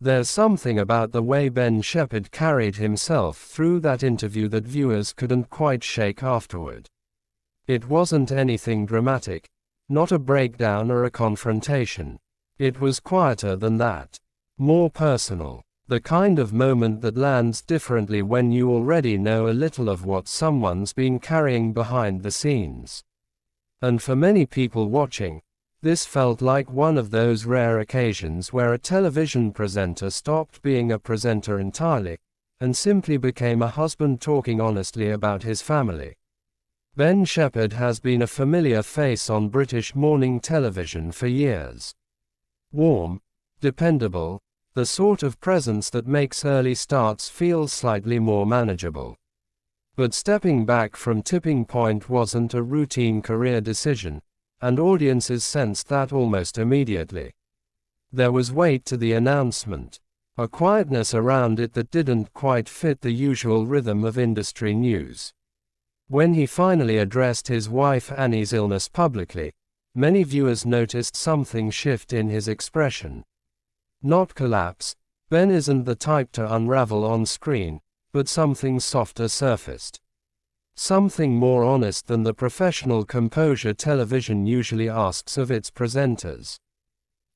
There's something about the way Ben Shephard carried himself through that interview that viewers couldn't quite shake afterward. It wasn't anything dramatic, not a breakdown or a confrontation. It was quieter than that. More personal. The kind of moment that lands differently when you already know a little of what someone's been carrying behind the scenes. And for many people watching, this felt like one of those rare occasions where a television presenter stopped being a presenter entirely, and simply became a husband talking honestly about his family. Ben Shephard has been a familiar face on British morning television for years. Warm, dependable, the sort of presence that makes early starts feel slightly more manageable. But stepping back from Tipping Point wasn't a routine career decision, and audiences sensed that almost immediately. There was weight to the announcement, a quietness around it that didn't quite fit the usual rhythm of industry news. When he finally addressed his wife Annie's illness publicly, many viewers noticed something shift in his expression. Not collapse. Ben isn't the type to unravel on screen, but something softer surfaced. Something more honest than the professional composure television usually asks of its presenters.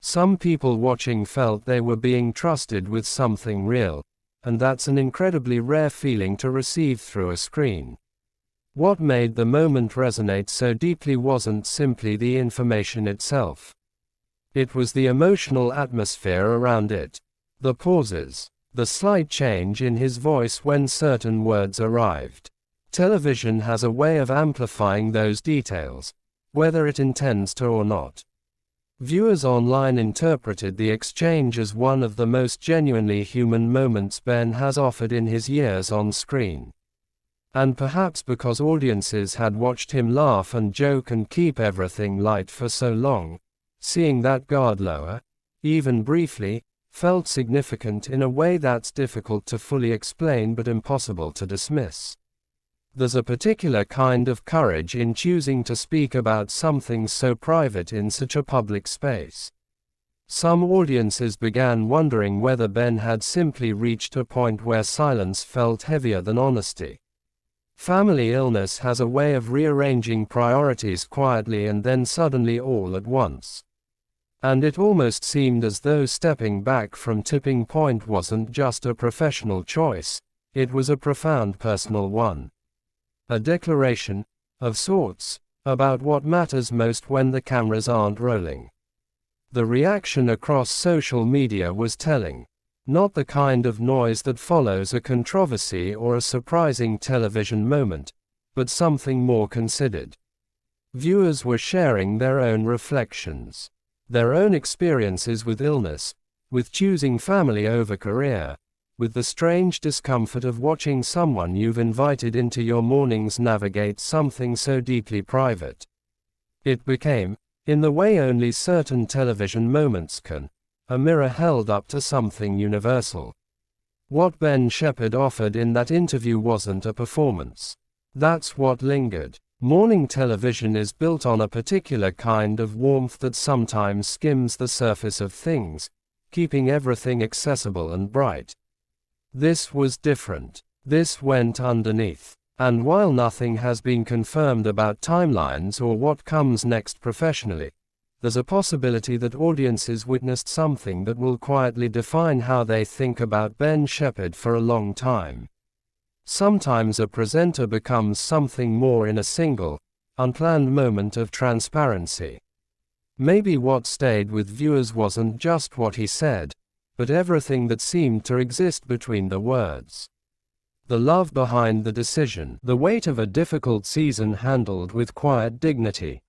Some people watching felt they were being trusted with something real, and that's an incredibly rare feeling to receive through a screen. What made the moment resonate so deeply wasn't simply the information itself. It was the emotional atmosphere around it. The pauses, the slight change in his voice when certain words arrived. Television has a way of amplifying those details, whether it intends to or not. Viewers online interpreted the exchange as one of the most genuinely human moments Ben has offered in his years on screen. And perhaps because audiences had watched him laugh and joke and keep everything light for so long, seeing that guard lower, even briefly, felt significant in a way that's difficult to fully explain but impossible to dismiss. There's a particular kind of courage in choosing to speak about something so private in such a public space. Some audiences began wondering whether Ben had simply reached a point where silence felt heavier than honesty. Family illness has a way of rearranging priorities quietly and then suddenly all at once. And it almost seemed as though stepping back from Tipping Point wasn't just a professional choice, it was a profound personal one. A declaration, of sorts, about what matters most when the cameras aren't rolling. The reaction across social media was telling. Not the kind of noise that follows a controversy or a surprising television moment, but something more considered. Viewers were sharing their own reflections, their own experiences with illness, with choosing family over career, with the strange discomfort of watching someone you've invited into your mornings navigate something so deeply private. It became, in the way only certain television moments can, a mirror held up to something universal. What Ben Shephard offered in that interview wasn't a performance. That's what lingered. Morning television is built on a particular kind of warmth that sometimes skims the surface of things, keeping everything accessible and bright. This was different. This went underneath. And while nothing has been confirmed about timelines or what comes next professionally, there's a possibility that audiences witnessed something that will quietly define how they think about Ben Shephard for a long time. Sometimes a presenter becomes something more in a single, unplanned moment of transparency. Maybe what stayed with viewers wasn't just what he said, but everything that seemed to exist between the words. The love behind the decision, the weight of a difficult season handled with quiet dignity.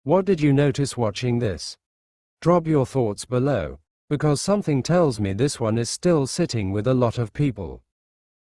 What did you notice watching this? Drop your thoughts below, because something tells me this one is still sitting with a lot of people.